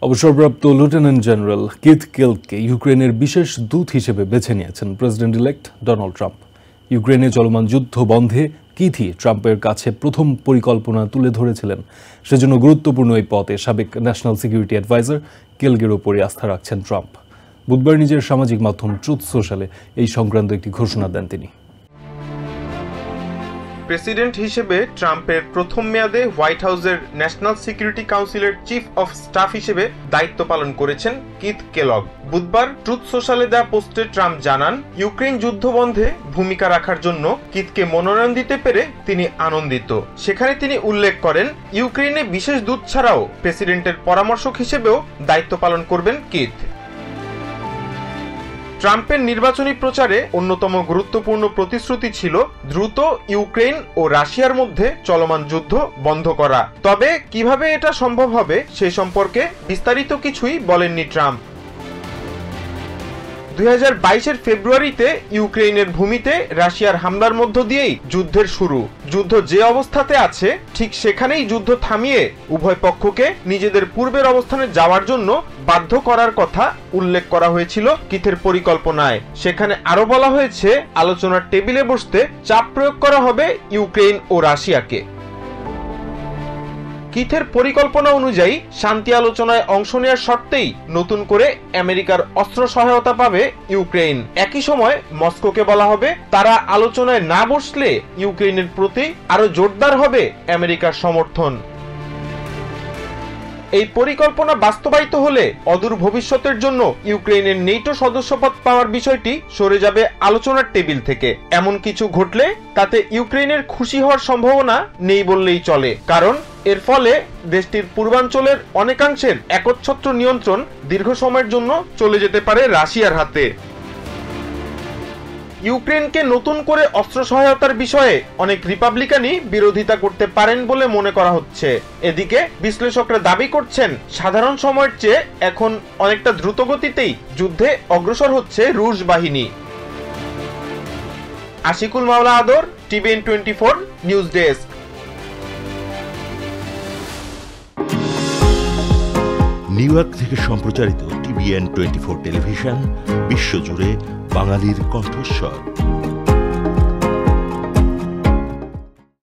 অবসরপ্রাপ্ত lieutenant general Keith কেলকে ইউক্রেনের বিশেষ দূত হিসেবে বেছে নিয়েছেন প্রেসিডেন্ট ইলেক্ট ডোনাল্ড ট্রাম্প। ইউক্রেনে চলমান যুদ্ধ বন্ধে কিথই ট্রাম্পের কাছে প্রথম পরিকল্পনা তুলে ধরেছিলেন। সেজন্য গুরুত্বপূর্ণ এই পদে সাবেক ন্যাশনাল সিকিউরিটি অ্যাডভাইজার কেলগের ওপরই আস্থা রাখছেন ট্রাম্প। বুধবার নিজের সামাজিক মাধ্যম ট্রুথ সোশ্যালে এই সংক্রান্ত একটি ঘোষণা দেন তিনি। প্রেসিডেন্ট হিসেবে ট্রাম্পের প্রথম মেয়াদে হোয়াইট হাউসের ন্যাশনাল সিকিউরিটি কাউন্সিলের চিফ অফ স্টাফ হিসেবে দায়িত্ব পালন করেছেন কিথ কেলগ। বুধবার ট্রুথ সোশ্যালে দেওয়া পোস্টে ট্রাম্প জানান, ইউক্রেন যুদ্ধ বন্ধে ভূমিকা রাখার জন্য কিথকে মনোনয়ন দিতে পেরে তিনি আনন্দিত। সেখানে তিনি উল্লেখ করেন, ইউক্রেনে বিশেষ দূত ছাড়াও প্রেসিডেন্টের পরামর্শক হিসেবেও দায়িত্ব পালন করবেন কিথ। ট্রাম্পের নির্বাচনী প্রচারে অন্যতম গুরুত্বপূর্ণ প্রতিশ্রুতি ছিল দ্রুত ইউক্রেন ও রাশিয়ার মধ্যে চলমান যুদ্ধ বন্ধ করা। তবে কিভাবে এটা সম্ভব হবে সে সম্পর্কে বিস্তারিত কিছুই বলেননি ট্রাম্প। 2022-এর ফেব্রুয়ারিতে ইউক্রেনের ভূমিতে রাশিয়ার হামলার মধ্য দিয়েই যুদ্ধের শুরু। যুদ্ধ যে অবস্থাতে আছে ঠিক সেখানেই যুদ্ধ থামিয়ে উভয় পক্ষকে নিজেদের পূর্বের অবস্থানে যাওয়ার জন্য বাধ্য করার কথা উল্লেখ করা হয়েছিল কিথের পরিকল্পনায়। সেখানে আরো বলা হয়েছে, আলোচনার টেবিলে বসতে চাপ প্রয়োগ করা হবে ইউক্রেন ও রাশিয়াকে। কিথের পরিকল্পনা অনুযায়ী শান্তি আলোচনায় অংশ নেওয়ার শর্তেই নতুন করে আমেরিকার অস্ত্র সহায়তা পাবে ইউক্রেন। একই সময় মস্কোকে বলা হবে, তারা আলোচনায় না বসলে ইউক্রেনের প্রতি আরো জোরদার হবে আমেরিকার সমর্থন। এই পরিকল্পনা বাস্তবায়িত হলে অদূর ভবিষ্যতের জন্য ইউক্রেনের নেটো সদস্যপদ পাওয়ার বিষয়টি সরে যাবে আলোচনার টেবিল থেকে। এমন কিছু ঘটলে তাতে ইউক্রেনের খুশি হওয়ার সম্ভাবনা নেই বললেই চলে, কারণ এর ফলে দেশটির পূর্বাঞ্চলের অনেকাংশের একচ্ছত্র নিয়ন্ত্রণ দীর্ঘ সময়ের জন্য চলে যেতে পারে রাশিয়ার হাতে। ইউক্রেনকে নতুন করে অস্ত্র সহায়তার বিষয়ে অনেক রিপাবলিকানই বিরোধিতা করতে পারেন বলে মনে করা হচ্ছে। এদিকে বিশ্লেষকরা দাবি করছেন, সাধারণ সময়ের চেয়ে এখন অনেকটা দ্রুতগতিতেই যুদ্ধে অগ্রসর হচ্ছে রুশ বাহিনী। আশিকুল মাওলা আদর, TVN 24 news desk. New York থেকে সম্প্রচারিত টিভিএন 24 টেলিভিশন বিশ্বজুড়ে বাঙালির কণ্ঠস্বর।